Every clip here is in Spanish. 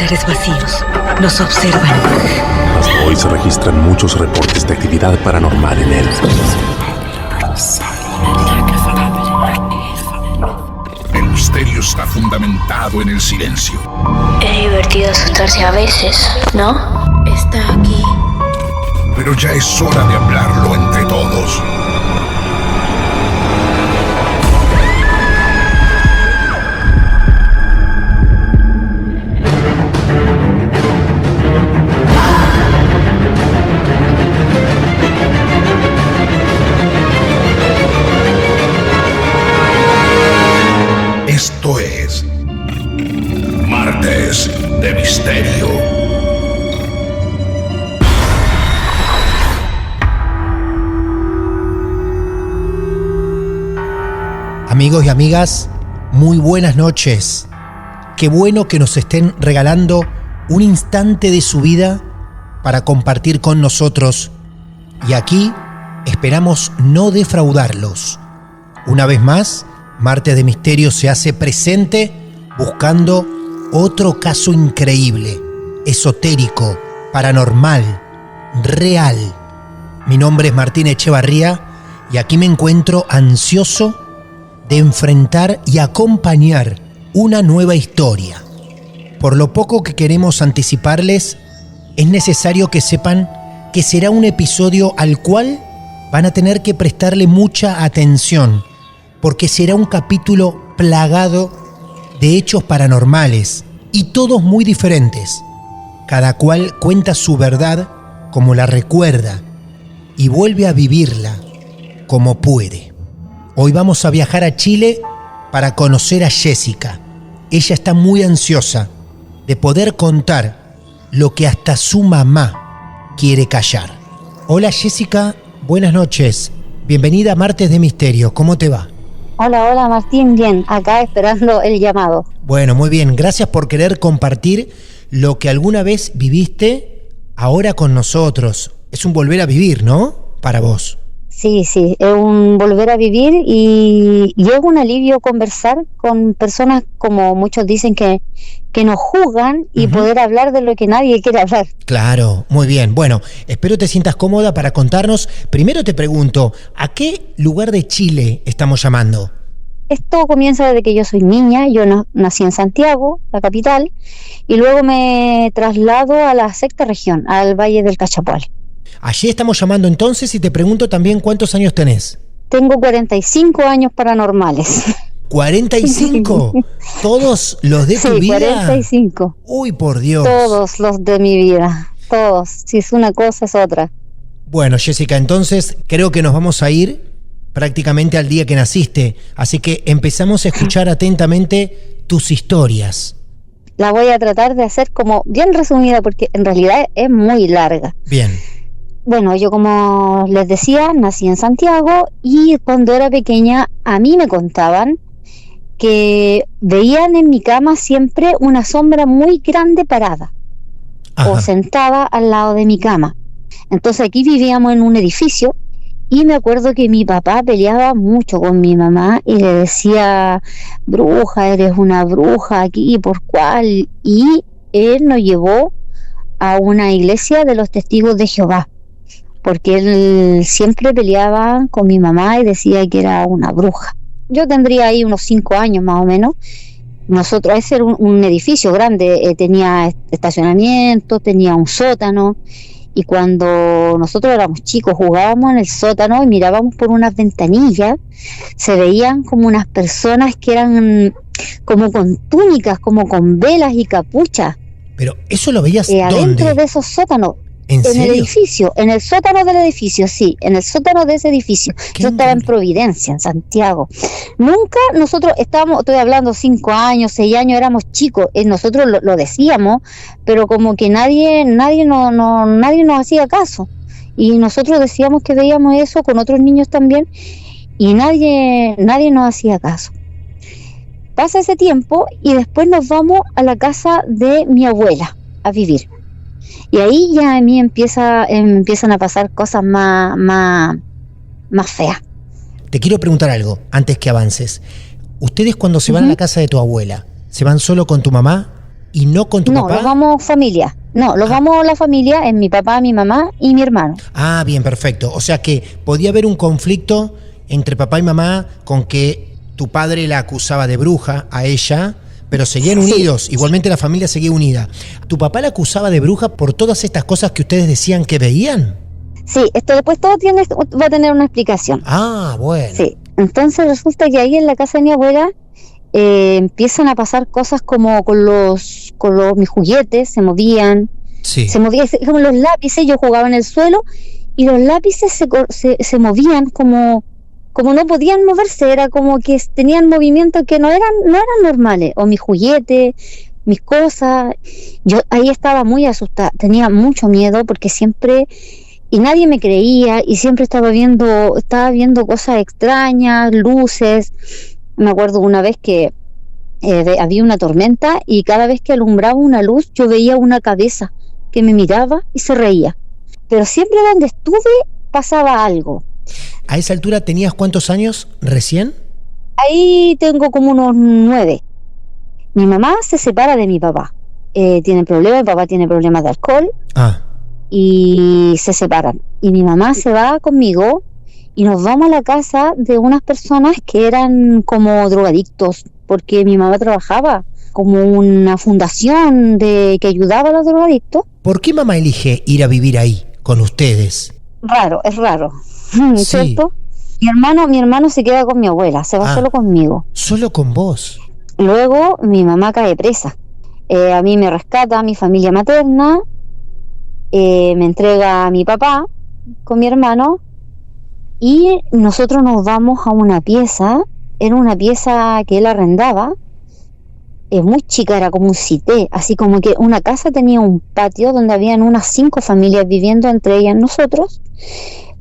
seres vacíos nos observan. Hasta hoy se registran muchos reportes de actividad paranormal en él. El misterio está fundamentado en el silencio. Es divertido asustarse a veces, ¿no? Está aquí. Pero ya es hora de hablarlo entre todos. Esto es Martes de Misterio. Amigos y amigas, muy buenas noches. Qué bueno que nos estén regalando un instante de su vida para compartir con nosotros. Y aquí esperamos no defraudarlos. Una vez más, Martes de Misterio se hace presente buscando otro caso increíble, esotérico, paranormal, real. Mi nombre es Martín Echevarría y aquí me encuentro ansioso de enfrentar y acompañar una nueva historia. Por lo poco que queremos anticiparles, es necesario que sepan que será un episodio al cual van a tener que prestarle mucha atención, porque será un capítulo plagado de hechos paranormales y todos muy diferentes. Cada cual cuenta su verdad como la recuerda y vuelve a vivirla como puede. Hoy vamos a viajar a Chile para conocer a Jessica. Ella está muy ansiosa de poder contar lo que hasta su mamá quiere callar. Hola Jessica, buenas noches. Bienvenida a Martes de Misterio. ¿Cómo te va? Hola Martín, bien, acá esperando el llamado. Bueno, muy bien, gracias por querer compartir lo que alguna vez viviste ahora con nosotros. Es un volver a vivir, ¿no? Para vos. Sí, es un volver a vivir y es un alivio conversar con personas, como muchos dicen, que nos juzgan y poder hablar de lo que nadie quiere hablar. Claro, muy bien. Bueno, espero te sientas cómoda para contarnos. Primero te pregunto, ¿a qué lugar de Chile estamos llamando? Esto comienza desde que yo soy niña. Yo nací en Santiago, la capital, y luego me traslado a la sexta región, al Valle del Cachapoal. Allí estamos llamando entonces y te pregunto también ¿cuántos años tenés? Tengo 45 años paranormales. ¿45? ¿Todos los de tu vida? 45. Uy, por Dios. Todos los de mi vida, todos. Si es una cosa es otra. Bueno, Jessica, entonces creo que nos vamos a ir prácticamente al día que naciste, así que empezamos a escuchar atentamente tus historias. La voy a tratar de hacer como bien resumida porque en realidad es muy larga. Bien. Bueno, yo como les decía, nací en Santiago y cuando era pequeña a mí me contaban que veían en mi cama siempre una sombra muy grande parada. Ajá. O sentada al lado de mi cama. Entonces aquí vivíamos en un edificio y me acuerdo que mi papá peleaba mucho con mi mamá y le decía: bruja, eres una bruja aquí, ¿por cuál? Y él nos llevó a una iglesia de los testigos de Jehová, porque él siempre peleaba con mi mamá y decía que era una bruja. Yo tendría ahí unos 5 años más o menos. Nosotros, ese era un edificio grande, tenía estacionamiento, tenía un sótano, y cuando nosotros éramos chicos jugábamos en el sótano y mirábamos por unas ventanillas, se veían como unas personas que eran como con túnicas, como con velas y capuchas. Pero eso lo veías adentro ¿dónde? De esos sótanos. ¿En serio? El edificio, en el sótano del edificio, sí, en el sótano de ese edificio. Yo estaba en Providencia, en Santiago. Nunca nosotros estábamos, estoy hablando 5 años, 6 años, éramos chicos, nosotros lo decíamos, pero como que nadie nos hacía caso. Y nosotros decíamos que veíamos eso con otros niños también, y nadie nos hacía caso. Pasa ese tiempo y después nos vamos a la casa de mi abuela a vivir. Y ahí ya a mí empiezan a pasar cosas más feas. Te quiero preguntar algo antes que avances. ¿Ustedes cuando se van a la casa de tu abuela, se van solo con tu mamá ¿Y no con tu No, papá? los vamos familia. No, los vamos la familia, en mi papá, mi mamá y mi hermano. Ah, bien, perfecto. O sea que podía haber un conflicto entre papá y mamá con que tu padre la acusaba de bruja a ella, pero seguían Sí. unidos. Igualmente la familia seguía unida. ¿Tu papá la acusaba de bruja por todas estas cosas que ustedes decían que veían? Sí, esto después todo va a tener una explicación. Ah, bueno. Sí, entonces resulta que ahí en la casa de mi abuela empiezan a pasar cosas como con mis juguetes, se movían, Sí. como los lápices, yo jugaba en el suelo y los lápices se movían como no podían moverse, era como que tenían movimientos que no eran normales, o mis juguetes, mis cosas. Yo ahí estaba muy asustada, tenía mucho miedo porque siempre, y nadie me creía, y siempre estaba viendo cosas extrañas, luces. Me acuerdo una vez que había una tormenta y cada vez que alumbraba una luz yo veía una cabeza que me miraba y se reía. Pero siempre donde estuve pasaba algo. ¿A esa altura tenías cuántos años recién? Ahí tengo como unos 9. Mi mamá se separa de mi papá. Tiene problemas, mi papá tiene problemas de alcohol Ah, y se separan. Y mi mamá se va conmigo y nos vamos a la casa de unas personas que eran como drogadictos, porque mi mamá trabajaba como una fundación que ayudaba a los drogadictos. ¿por qué mamá elige ir a vivir ahí con ustedes? Es raro, Sí. ¿cierto? Mi hermano se queda con mi abuela, se va Ah. solo conmigo. Solo con vos. Luego mi mamá cae presa. A mí me rescata mi familia materna, me entrega a mi papá con mi hermano y nosotros nos vamos a una pieza. Era una pieza que él arrendaba, muy chica, era como un cité, así como que una casa tenía un patio donde habían unas 5 familias viviendo, entre ellas nosotros,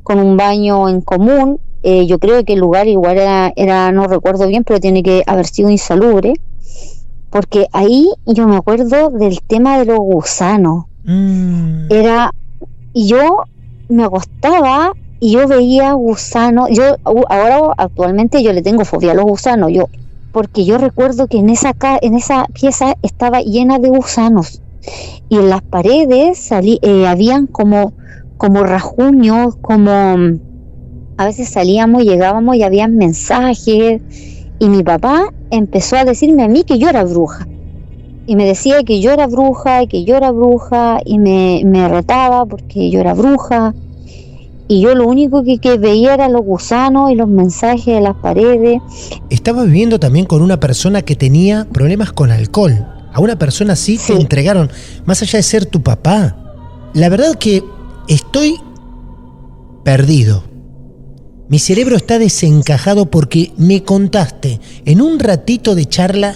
con un baño en común. Yo creo que el lugar igual era, no recuerdo bien, pero tiene que haber sido insalubre, porque ahí yo me acuerdo del tema de los gusanos. Y yo me acostaba y yo veía gusanos. Ahora actualmente yo le tengo fobia a los gusanos, porque yo recuerdo que en esa pieza estaba llena de gusanos y en las paredes habían como rasguños, a veces salíamos y llegábamos y habían mensajes, y mi papá empezó a decirme a mí que yo era bruja y me decía que yo era bruja y me retaba porque yo era bruja. Y yo lo único que veía eran los gusanos y los mensajes de las paredes. Estabas viviendo también con una persona que tenía problemas con alcohol. A una persona así Sí. te entregaron, más allá de ser tu papá. La verdad que estoy perdido. Mi cerebro está desencajado porque me contaste en un ratito de charla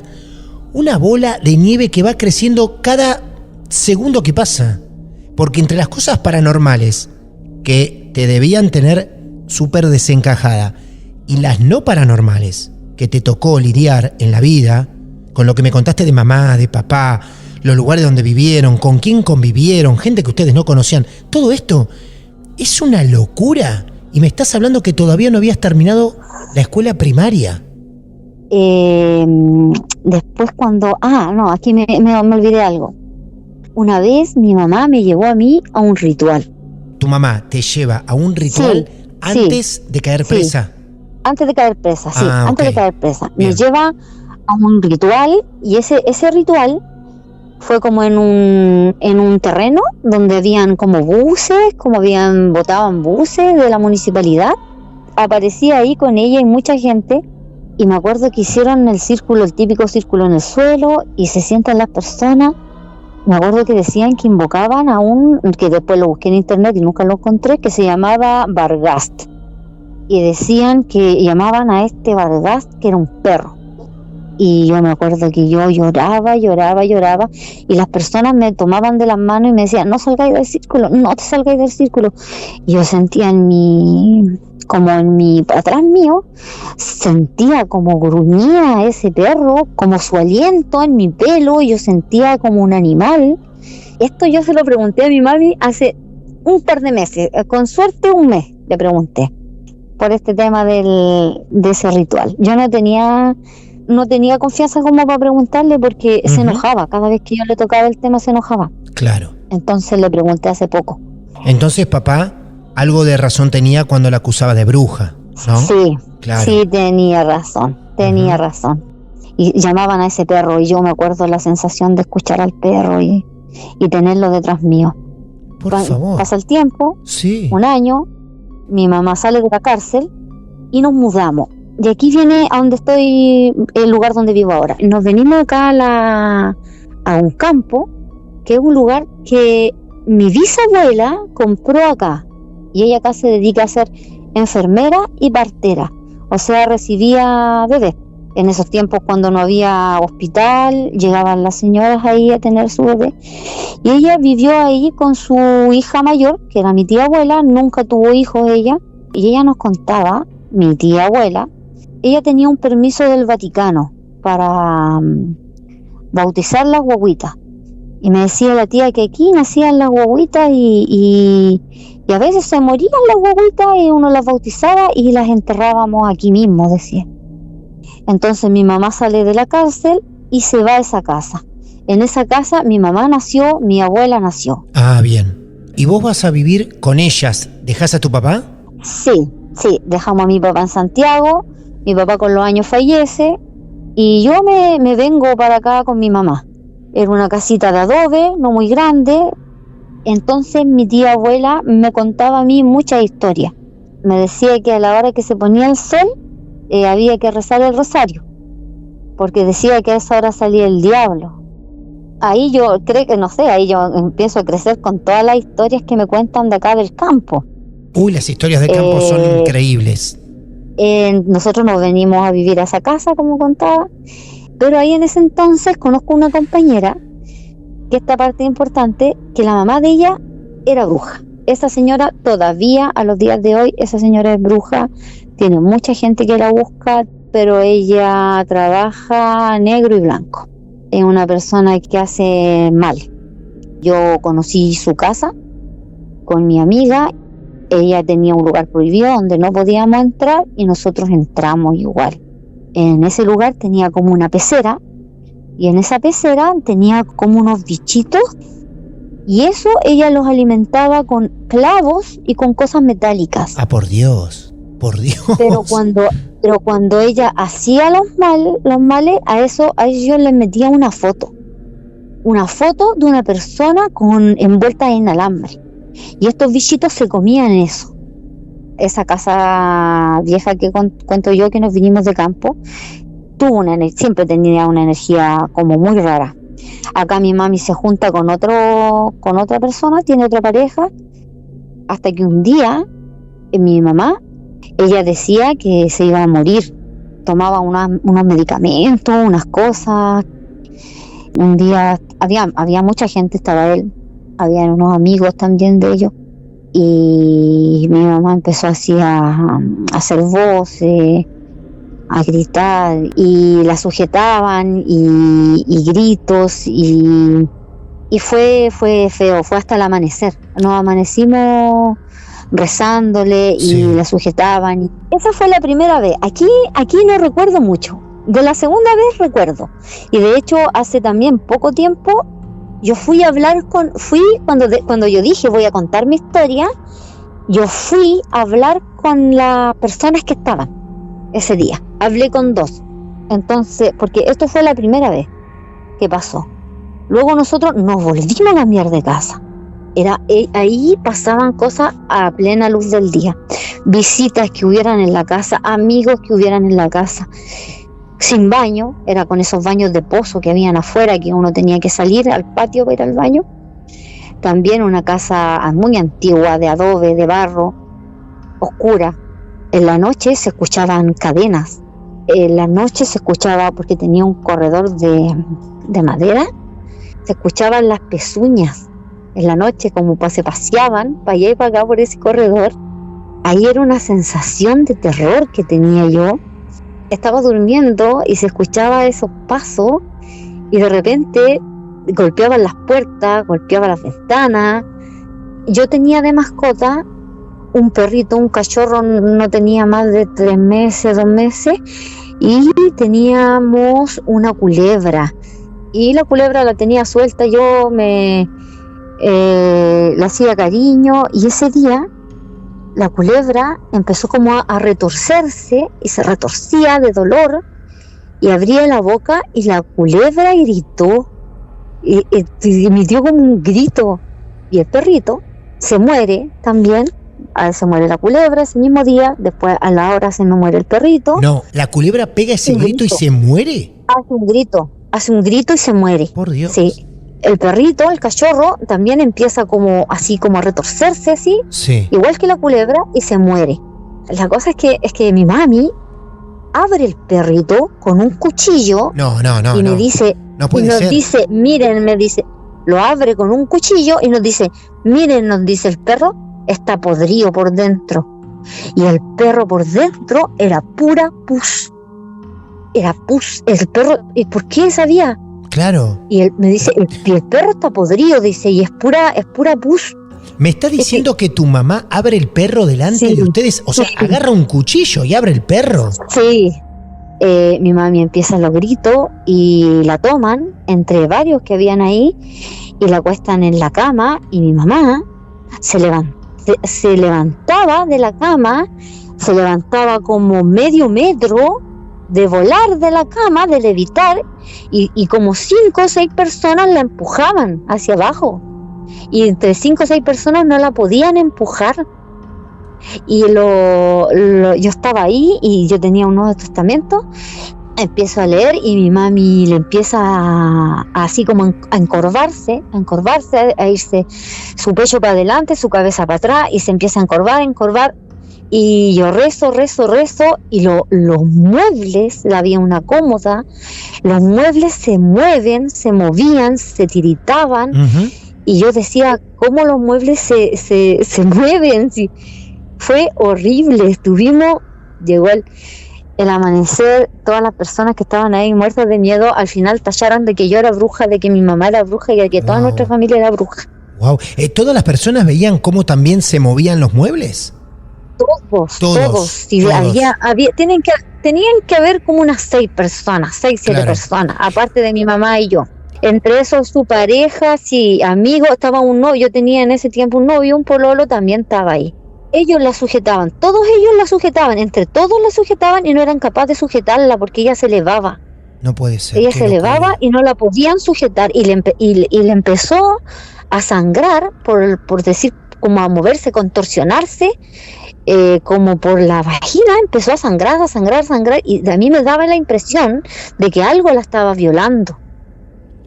una bola de nieve que va creciendo cada segundo que pasa. Porque entre las cosas paranormales que te debían tener súper desencajada y las no paranormales que te tocó lidiar en la vida, con lo que me contaste de mamá, de papá, los lugares donde vivieron, con quién convivieron, gente que ustedes no conocían, todo esto es una locura. Y me estás hablando que todavía no habías terminado la escuela primaria. Después aquí me olvidé algo. Una vez mi mamá me llevó a mí a un ritual. Tu mamá te lleva a un ritual Sí, antes de caer sí. presa. Antes de caer presa, sí, Ah, antes ok. de caer presa. Bien. Me lleva a un ritual y ese ritual fue como en un terreno donde habían como buses, botaban buses de la municipalidad. Aparecí ahí con ella y mucha gente y me acuerdo que hicieron el típico círculo en el suelo y se sientan las personas. Me acuerdo que decían que invocaban que después lo busqué en internet y nunca lo encontré, que se llamaba Bargast. Y decían que llamaban a este Bargast que era un perro. Y yo me acuerdo que yo lloraba, y las personas me tomaban de las manos y me decían, no salgáis del círculo, no te salgáis del círculo. Y yo sentía atrás mío, sentía como gruñía ese perro, como su aliento en mi pelo, y yo sentía como un animal. Esto yo se lo pregunté a mi mami hace un par de meses, con suerte un mes le pregunté por este tema de ese ritual. Yo no tenía no tenía confianza como para preguntarle porque se enojaba. Cada vez que yo le tocaba el tema se enojaba. Claro. Entonces le pregunté hace poco. Entonces papá algo de razón tenía cuando la acusaba de bruja, ¿no? Sí, claro. Sí, tenía razón. Y llamaban a ese perro y yo me acuerdo la sensación de escuchar al perro y tenerlo detrás mío. Por favor. Pasa el tiempo, sí. Un año, mi mamá sale de la cárcel y nos mudamos. Y aquí viene a donde estoy, el lugar donde vivo ahora. Nos venimos acá a un campo, que es un lugar que mi bisabuela compró acá. Y ella acá se dedica a ser enfermera y partera. O sea, recibía bebés. En esos tiempos, cuando no había hospital, llegaban las señoras ahí a tener su bebé. Y ella vivió ahí con su hija mayor, que era mi tía abuela. Nunca tuvo hijos ella. Y ella nos contaba, mi tía abuela, ella tenía un permiso del Vaticano para bautizar las guaguitas. Y me decía la tía que aquí nacían las guaguitas y a veces se morían las guaguitas y uno las bautizaba y las enterrábamos aquí mismo, decía. Entonces mi mamá sale de la cárcel y se va a esa casa. En esa casa mi mamá nació, mi abuela nació. Ah, bien. ¿Y vos vas a vivir con ellas? ¿Dejás a tu papá? Sí, dejamos a mi papá en Santiago, mi papá con los años fallece y yo me vengo para acá con mi mamá. Era una casita de adobe, no muy grande. Entonces mi tía abuela me contaba a mí muchas historias. Me decía que a la hora que se ponía el sol, había que rezar el rosario, porque decía que a esa hora salía el diablo. Ahí yo creo que, no sé, ahí yo empiezo a crecer con todas las historias que me cuentan de acá del campo. Uy, las historias de campo son increíbles. Nosotros nos venimos a vivir a esa casa, como contaba, pero ahí en ese entonces conozco una compañera, que esta parte importante, que la mamá de ella era bruja. Esa señora todavía, a los días de hoy, esa señora es bruja. Tiene mucha gente que la busca, pero ella trabaja negro y blanco. Es una persona que hace mal. Yo conocí su casa con mi amiga. Ella tenía un lugar prohibido donde no podíamos entrar y nosotros entramos igual. En ese lugar tenía como una pecera y en esa pecera tenía como unos bichitos y eso ella los alimentaba con clavos y con cosas metálicas. Ah, por Dios. Por Dios. Pero cuando ella hacía los males, a ellos les metía una foto de una persona envuelta en alambre, y estos bichitos se comían eso. Esa casa vieja que cuento yo, que nos vinimos de campo, siempre tenía una energía como muy rara. Acá mi mami se junta con otra persona, tiene otra pareja, hasta que un día mi mamá, ella decía que se iba a morir, tomaba unos medicamentos, unas cosas. Un día había mucha gente, estaba él, había unos amigos también de ellos, y mi mamá empezó así a hacer voces, a gritar, y la sujetaban, y gritos, y fue feo, fue hasta el amanecer. Nos amanecimos rezándole y sí, la sujetaban. Esa fue la primera vez. Aquí no recuerdo mucho. De la segunda vez recuerdo. Y de hecho hace también poco tiempo yo fui a hablar cuando yo dije voy a contar mi historia, yo fui a hablar con las personas que estaban ese día. Hablé con 2. Entonces, porque esto fue la primera vez que pasó. Luego nosotros nos volvimos a cambiar de casa. Ahí pasaban cosas a plena luz del día. Visitas que hubieran en la casa, amigos que hubieran en la casa. Sin baño, era con esos baños de pozo que habían afuera, que uno tenía que salir al patio para ir al baño. También una casa muy antigua, de adobe, de barro, oscura. En la noche se escuchaban cadenas. En la noche se escuchaba, porque tenía un corredor de madera, se escuchaban las pezuñas. En la noche, como se paseaban para allá y para acá por ese corredor. Ahí era una sensación de terror que tenía yo. Estaba durmiendo y se escuchaba esos pasos y de repente golpeaban las puertas, golpeaban las ventanas. Yo tenía de mascota un perrito, un cachorro, no tenía más de 3 meses, 2 meses, y teníamos una culebra, y la culebra la tenía suelta, yo le hacía cariño, y ese día la culebra empezó como a retorcerse, y se retorcía de dolor, y abría la boca, y la culebra gritó, y emitió como un grito, y el perrito se muere también. Se muere la culebra ese mismo día, después a la hora se nos muere el perrito. No, la culebra pega ese grito y se muere. Hace un grito y se muere. Por Dios. Sí. El perrito, el cachorro, también empieza como así, como a retorcerse así, sí, igual que la culebra, y se muere. La cosa es que mi mami abre el perrito con un cuchillo. No, y me dice, no puede y nos ser. dice, miren, me dice, lo abre con un cuchillo y nos dice, miren, nos dice, el perro está podrido por dentro. Y el perro por dentro era pura pus. Era pus. El perro, ¿y por qué sabía? Claro. Y él me dice, el perro está podrido, dice, y es pura pus. ¿Me está diciendo que tu mamá abre el perro delante de ustedes? O sea, agarra un cuchillo y abre el perro. Sí. Mi mami empieza los gritos y la toman entre varios que habían ahí y la acuestan en la cama, y mi mamá se levantaba de la cama, se levantaba como medio metro de volar de la cama, de levitar, y como 5 o 6 personas la empujaban hacia abajo, y entre 5 o 6 personas no la podían empujar. Y yo estaba ahí y yo tenía un Nuevo Testamento, empiezo a leer y mi mami le empieza así como a encorvarse, a irse su pecho para adelante, su cabeza para atrás, y se empieza a encorvar, y yo rezo, y los muebles, había una cómoda, los muebles se movían, se tiritaban, y yo decía, ¿cómo los muebles se mueven? Sí. Fue horrible, llegó el amanecer, todas las personas que estaban ahí muertas de miedo, al final tallaron de que yo era bruja, de que mi mamá era bruja y de que toda nuestra familia era bruja. Wow. ¿Todas las personas veían cómo también se movían los muebles? Todos. Sí, tenían que haber como unas 6 personas, 7 personas, aparte de mi mamá y yo. Entre esos su pareja, sí, amigos, estaba un novio, yo tenía en ese tiempo un novio, un pololo también estaba ahí. Ellos la sujetaban, todos ellos la sujetaban, entre todos la sujetaban y no eran capaces de sujetarla porque ella se elevaba. No puede ser. Ella se elevaba y no la podían sujetar, y le empezó a sangrar, por decir, como a moverse, contorsionarse, como por la vagina, empezó a sangrar, y a mí me daba la impresión de que algo la estaba violando.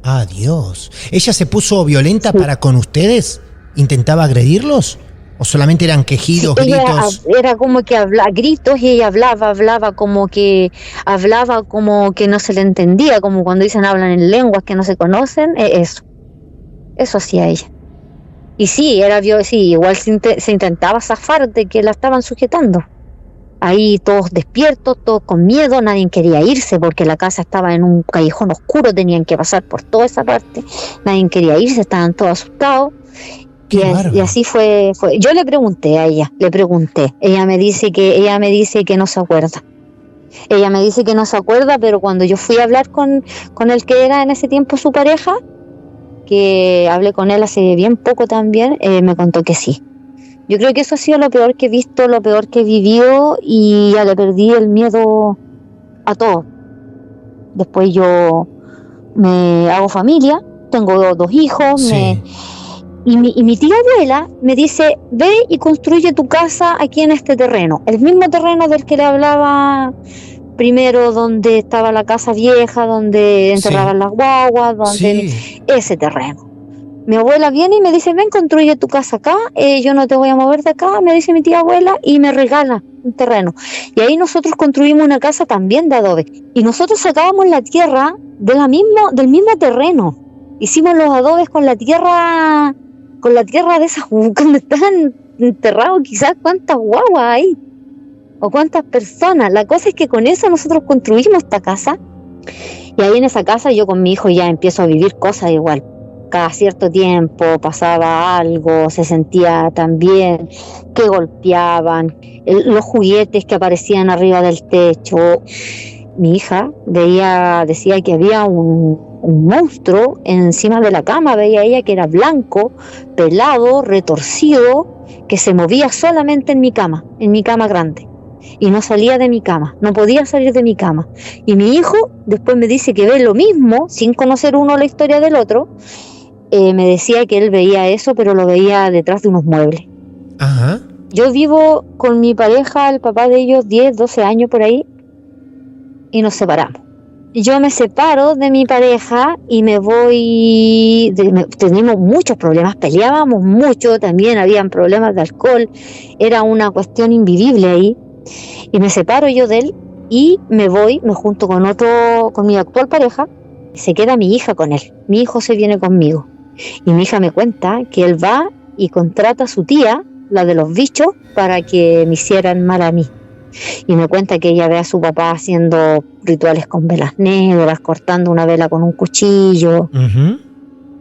Ah, Dios. ¿Ella se puso violenta para con ustedes? ¿Intentaba agredirlos? ¿O solamente eran quejidos, gritos? Era como que gritos, y ella hablaba como que no se le entendía, como cuando dicen hablan en lenguas que no se conocen, eso hacía ella. Y sí, igual se intentaba zafar de que la estaban sujetando. Ahí todos despiertos, todos con miedo, nadie quería irse porque la casa estaba en un callejón oscuro, tenían que pasar por toda esa parte, nadie quería irse, estaban todos asustados. Y así fue. Yo le pregunté a ella, ella me dice que no se acuerda. Ella me dice que no se acuerda, pero cuando yo fui a hablar con el que era en ese tiempo su pareja, que hablé con él hace bien poco también, me contó que sí. Yo creo que eso ha sido lo peor que he visto, lo peor que he vivido, y ya le perdí el miedo a todo. Después yo me hago familia, tengo 2 hijos, Sí. Y mi tía abuela me dice, ve y construye tu casa aquí en este terreno, el mismo terreno del que le hablaba primero, donde estaba la casa vieja, donde enterraban las guaguas, ese terreno. Mi abuela viene y me dice, ven, construye tu casa acá, yo no te voy a mover de acá, me dice mi tía abuela, y me regala un terreno. Y ahí nosotros construimos una casa también de adobe, y nosotros sacábamos la tierra del mismo terreno. Hicimos los adobes con la tierra de esas, cuando estaban enterrados, quizás cuántas guaguas hay, o cuántas personas. La cosa es que con eso nosotros construimos esta casa, y ahí en esa casa yo con mi hijo ya empiezo a vivir cosas igual. Cada cierto tiempo pasaba algo, se sentía también que golpeaban, los juguetes que aparecían arriba del techo, mi hija decía que había un monstruo encima de la cama. Veía ella que era blanco, pelado, retorcido, que se movía solamente en mi cama grande, y no salía de mi cama, no podía salir de mi cama. Y mi hijo después me dice que ve lo mismo, sin conocer uno la historia del otro. Me decía que él veía eso, pero lo veía detrás de unos muebles. Ajá. Yo vivo con mi pareja, el papá de ellos, 10, 12 años por ahí, y nos separamos. Yo me separo de mi pareja y me voy. Teníamos muchos problemas, peleábamos mucho, también habían problemas de alcohol, era una cuestión invivible ahí. Y me separo yo de él y me junto con mi actual pareja, y se queda mi hija con él. Mi hijo se viene conmigo. Y mi hija me cuenta que él va y contrata a su tía, la de los bichos, para que me hicieran mal a mí. Y me cuenta que ella ve a su papá haciendo rituales con velas negras, cortando una vela con un cuchillo. Uh-huh.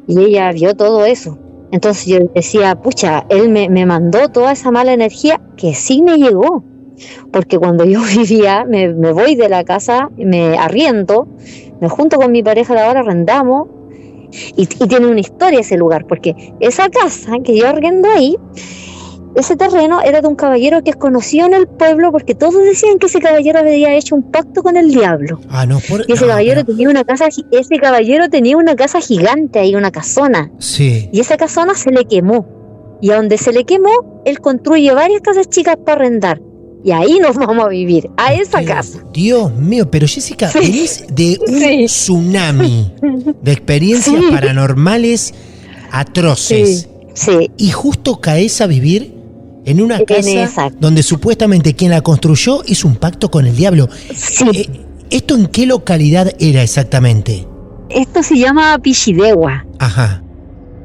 Y ella vio todo eso. Entonces yo decía, pucha, él me mandó toda esa mala energía que sí me llegó. Porque cuando yo vivía, me voy de la casa, me arriendo, me junto con mi pareja de ahora, arrendamos. Y tiene una historia ese lugar, porque esa casa que yo arriendo ahí, ese terreno era de un caballero que es conocido en el pueblo, porque todos decían que ese caballero había hecho un pacto con el diablo. Y ese caballero tenía una casa gigante ahí, una casona. Sí. Y esa casona se le quemó. Y a donde se le quemó, él construye varias casas chicas para arrendar. Y ahí nos vamos a vivir, a esa casa. Dios mío, pero Jessica, venís de un tsunami de experiencias paranormales atroces. Sí. Y justo caes a vivir en una casa donde supuestamente quien la construyó hizo un pacto con el diablo. Sí. ¿Esto en qué localidad era exactamente? Esto se llama Pichidegua. Ajá.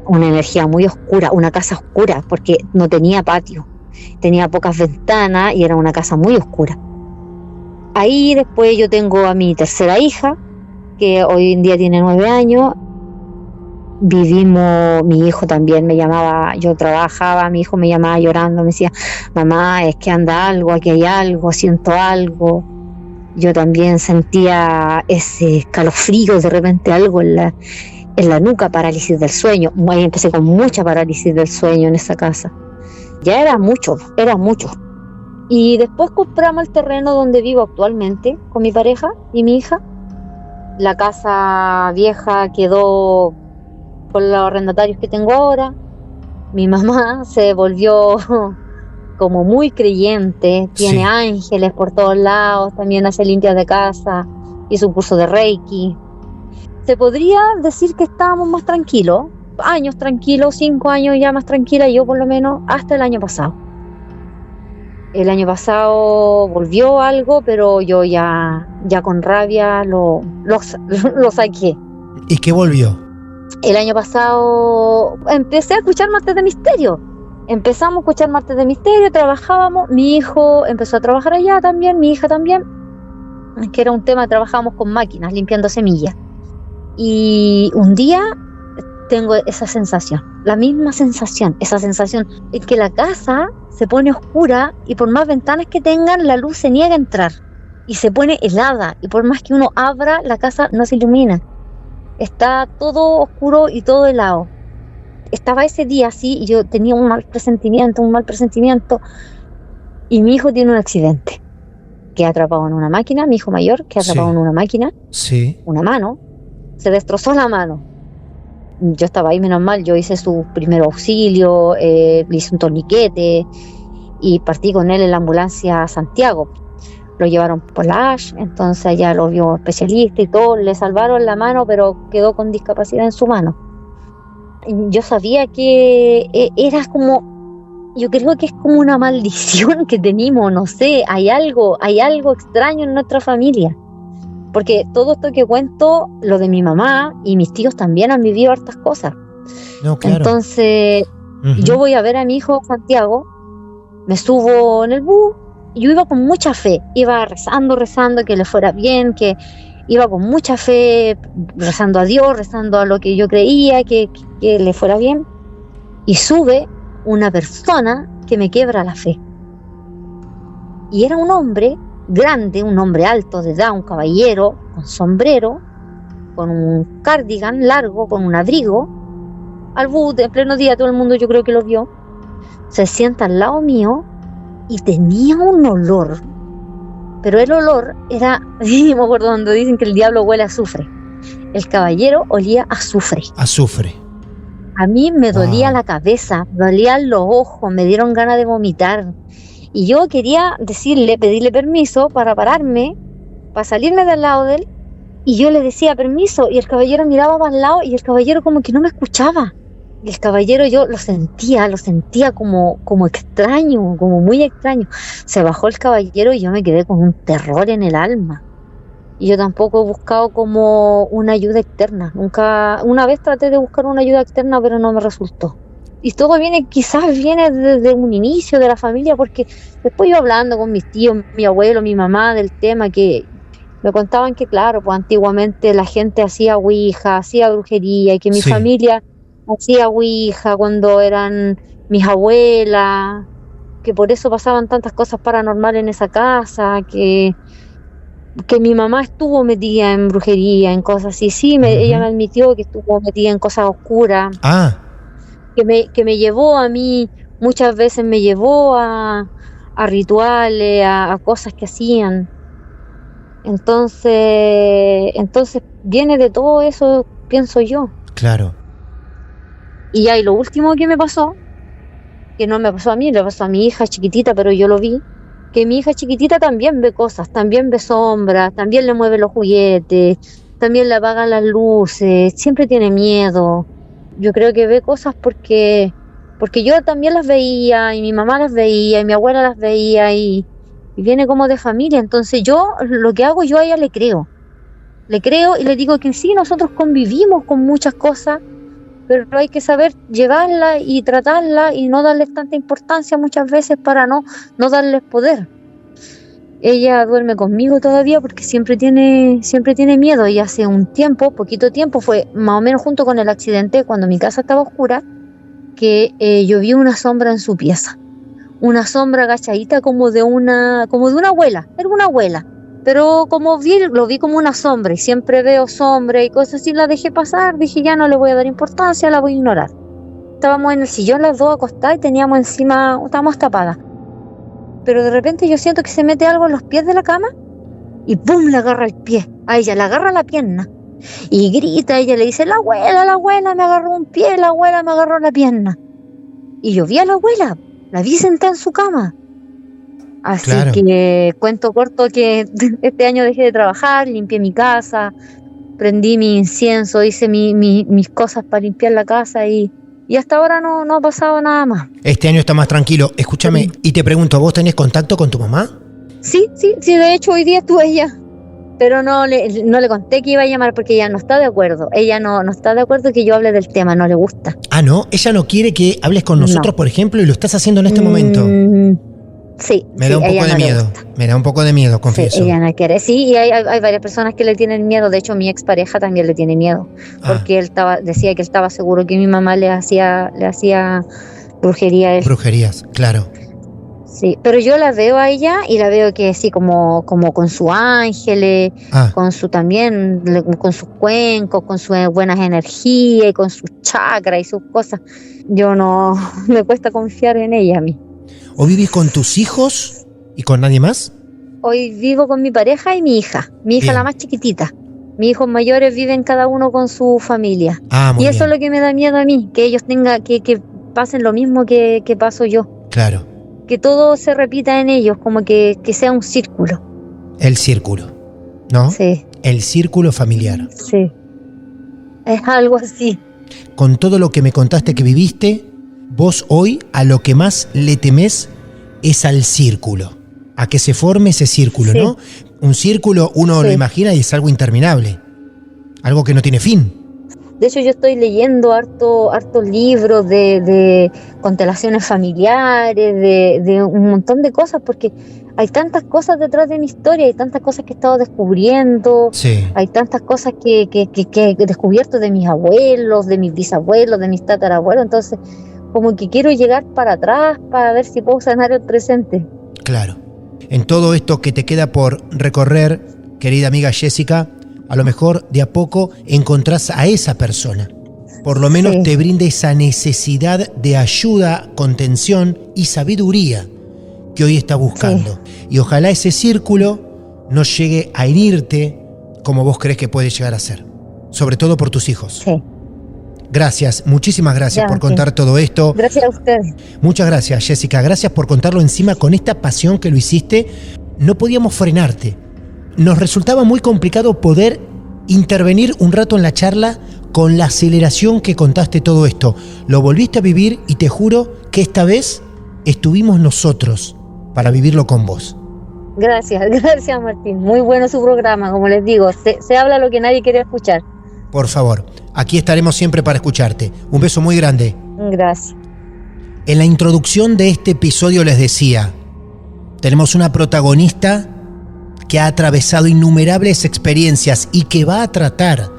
Una energía muy oscura, una casa oscura, porque no tenía patio. Tenía pocas ventanas y era una casa muy oscura. Ahí después yo tengo a mi tercera hija, que hoy en día tiene 9 años. Vivimos, mi hijo también me llamaba, yo trabajaba, mi hijo me llamaba llorando, me decía, mamá, es que anda algo, aquí hay algo, siento algo. Yo también sentía ese escalofrío, de repente algo en la nuca, parálisis del sueño. Ahí empecé con mucha parálisis del sueño en esa casa. Ya era mucho. Y después compramos el terreno donde vivo actualmente con mi pareja y mi hija. La casa vieja quedó con los arrendatarios que tengo ahora. Mi mamá se volvió como muy creyente, tiene ángeles por todos lados, también hace limpias de casa, hizo un curso de Reiki. Se podría decir que estábamos más tranquilos, años tranquilos, 5 años ya más tranquila, yo por lo menos, hasta el año pasado. El año pasado volvió algo, pero yo ya con rabia lo saqué. ¿Y qué volvió? El año pasado empecé a escuchar Martes de Misterio. Empezamos a escuchar Martes de Misterio, trabajábamos, mi hijo empezó a trabajar allá también, mi hija también, que era un tema, trabajábamos con máquinas, limpiando semillas. Y un día tengo esa sensación, la misma sensación, esa sensación en que la casa se pone oscura y por más ventanas que tengan, la luz se niega a entrar y se pone helada, y por más que uno abra, la casa no se ilumina. Está todo oscuro y todo helado. Estaba ese día así y yo tenía un mal presentimiento, y mi hijo tiene un accidente. Queda atrapado en una máquina, mi hijo mayor queda atrapado en una máquina, una mano, se destrozó la mano. Yo estaba ahí, menos mal, yo hice su primer auxilio, le hice un torniquete y partí con él en la ambulancia a Santiago. Lo llevaron por la Ash, entonces allá lo vio especialista y todo, le salvaron la mano, pero quedó con discapacidad en su mano. Yo sabía que era como, yo creo que es como una maldición que tenemos, no sé, hay algo extraño en nuestra familia. Porque todo esto que cuento, lo de mi mamá y mis tíos también han vivido hartas cosas. No, claro. Entonces, yo voy a ver a mi hijo Santiago, me subo en el bus, y yo iba con mucha fe, iba rezando que le fuera bien, que iba con mucha fe, rezando a Dios, rezando a lo que yo creía, que le fuera bien. Y sube una persona que me quiebra la fe. Y era un hombre grande, un hombre alto de edad, un caballero, con sombrero, con un cardigan largo, con un abrigo, al boot, en pleno día, todo el mundo yo creo que lo vio, se sienta al lado mío y tenía un olor, pero el olor era, me acuerdo cuando dicen que el diablo huele a azufre, el caballero olía a azufre. Azufre. A mí me dolía Wow. la cabeza, me dolían los ojos, me dieron ganas de vomitar. Y yo quería pedirle permiso para pararme, para salirme del lado de él. Y yo le decía permiso, y el caballero miraba para el lado, y el caballero como que no me escuchaba. Y el caballero yo lo sentía como extraño, como muy extraño. Se bajó el caballero y yo me quedé con un terror en el alma. Y yo tampoco he buscado como una ayuda externa. Nunca, una vez traté de buscar una ayuda externa, pero no me resultó. Y todo quizás viene desde un inicio de la familia, porque después yo hablando con mis tíos, mi abuelo, mi mamá del tema, que me contaban que claro, pues antiguamente la gente hacía ouija, hacía brujería, y que mi Sí. familia hacía ouija cuando eran mis abuelas, que por eso pasaban tantas cosas paranormales en esa casa, que mi mamá estuvo metida en brujería, en cosas así. Sí, ella me admitió que estuvo metida en cosas oscuras, Ah, que me llevó a mí, muchas veces me llevó a rituales, a cosas que hacían. Entonces viene de todo eso, pienso yo. claro. Y ya, y lo último que me pasó, que no me pasó a mí, le pasó a mi hija chiquitita, pero yo lo vi, que mi hija chiquitita también ve cosas, también ve sombras, también le mueve los juguetes, también le apagan las luces, siempre tiene miedo. Yo creo que ve cosas porque yo también las veía, y mi mamá las veía, y mi abuela las veía, y viene como de familia. Entonces yo, lo que hago, yo a ella le creo y le digo que sí, nosotros convivimos con muchas cosas, pero hay que saber llevarla y tratarla y no darles tanta importancia muchas veces para no darles poder. Ella duerme conmigo todavía porque siempre tiene miedo, y hace un tiempo, poquito tiempo, fue más o menos junto con el accidente, cuando mi casa estaba oscura, que yo vi una sombra en su pieza, una sombra agachadita como de una abuela, era una abuela, pero lo vi como una sombra, y siempre veo sombra y cosas así, la dejé pasar, dije ya no le voy a dar importancia, la voy a ignorar. Estábamos en el sillón las dos acostadas y teníamos encima, estábamos tapadas, pero de repente yo siento que se mete algo en los pies de la cama y ¡pum! Le agarra el pie, a ella le agarra la pierna y grita, ella le dice la abuela me agarró un pie, la abuela me agarró la pierna, y yo vi a la abuela, la vi sentada en su cama. Así Claro. que cuento corto que este año dejé de trabajar, limpié mi casa, prendí mi incienso, hice mis cosas para limpiar la casa, y hasta ahora no ha pasado nada más. Este año está más tranquilo. Escúchame, y te pregunto, ¿vos tenés contacto con tu mamá? Sí, de hecho hoy día estuve allá, pero no le conté que iba a llamar porque ella no está de acuerdo. Ella no está de acuerdo que yo hable del tema, no le gusta. Ah, ¿no? Ella no quiere que hables con nosotros, No. por ejemplo, y lo estás haciendo en este momento. Sí, Me da un poco ella de no le miedo. gusta. Me da un poco de miedo, confieso. Sí, ella no quiere. Sí, y hay varias personas que le tienen miedo. De hecho, mi expareja también le tiene miedo, porque él decía que él estaba seguro que mi mamá le hacía brujería a él. Brujerías, claro. Sí, pero yo la veo a ella y la veo que sí, como con sus ángeles, con sus cuencos, con sus buenas energías, y con sus chakras y sus cosas. Yo no, me cuesta confiar en ella a mí. ¿O vivís con tus hijos y con nadie más? Hoy vivo con mi pareja y mi hija Bien. la más chiquitita. Mis hijos mayores viven cada uno con su familia. Muy Y eso bien. es lo que me da miedo a mí, que ellos que pasen lo mismo que paso yo. Claro, Que todo se repita en ellos, como que sea un círculo. el círculo, ¿no? Sí, El círculo familiar. sí. Es algo así. Con todo lo que me contaste que viviste, vos hoy a lo que más le temés es al círculo. A que se forme ese círculo, Sí. ¿no? Un círculo uno Sí. lo imagina y es algo interminable. Algo que no tiene fin. De hecho, yo estoy leyendo hartos libros de constelaciones familiares, de un montón de cosas, porque hay tantas cosas detrás de mi historia, hay tantas cosas que he estado descubriendo, Sí. hay tantas cosas que he descubierto de mis abuelos, de mis bisabuelos, de mis tatarabuelos. Entonces, como que quiero llegar para atrás para ver si puedo sanar el presente. Claro. En todo esto que te queda por recorrer, querida amiga Jessica, a lo mejor de a poco encontrás a esa persona. Por lo menos Sí. te brinde esa necesidad de ayuda, contención y sabiduría que hoy estás buscando. Y ojalá ese círculo no llegue a herirte como vos crees que puede llegar a ser. Sobre todo por tus hijos. Sí. Gracias, muchísimas gracias Ya, por sí. contar todo esto. Gracias a ustedes. Muchas gracias, Jessica. Gracias por contarlo encima con esta pasión que lo hiciste. No podíamos frenarte. Nos resultaba muy complicado poder intervenir un rato en la charla con la aceleración que contaste todo esto. Lo volviste a vivir y te juro que esta vez estuvimos nosotros para vivirlo con vos. Gracias Martín. Muy bueno su programa, como les digo. Se habla lo que nadie quiere escuchar. Por favor, aquí estaremos siempre para escucharte. Un beso muy grande. Gracias. En la introducción de este episodio les decía, tenemos una protagonista que ha atravesado innumerables experiencias y que va a tratar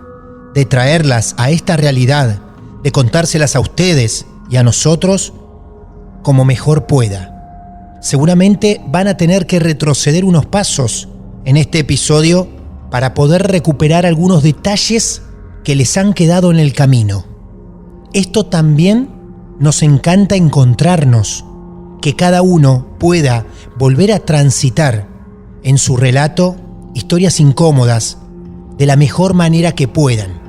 de traerlas a esta realidad, de contárselas a ustedes y a nosotros como mejor pueda. Seguramente van a tener que retroceder unos pasos en este episodio para poder recuperar algunos detalles que les han quedado en el camino. Esto también nos encanta encontrarnos, que cada uno pueda volver a transitar en su relato historias incómodas de la mejor manera que puedan.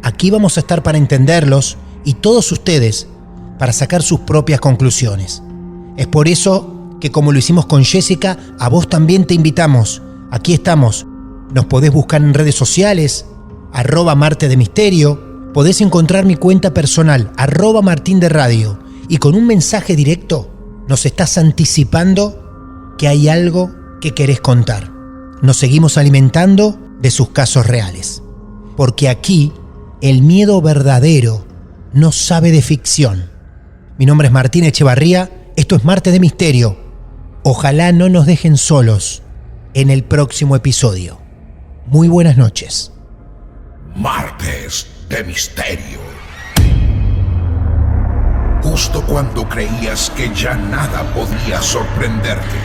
Aquí vamos a estar para entenderlos y todos ustedes para sacar sus propias conclusiones. Es por eso que, como lo hicimos con Jessica, a vos también te invitamos. Aquí estamos. Nos podés buscar en redes sociales, @martesdemisterio. Podés encontrar mi cuenta personal, @martinderadio. Y con un mensaje directo nos estás anticipando que hay algo que querés contar. Nos seguimos alimentando de sus casos reales. Porque aquí el miedo verdadero no sabe de ficción. Mi nombre es Martín Echevarría. Esto es Martes de Misterio. Ojalá no nos dejen solos en el próximo episodio. Muy buenas noches. Martes de Misterio. Justo cuando creías que ya nada podía sorprenderte,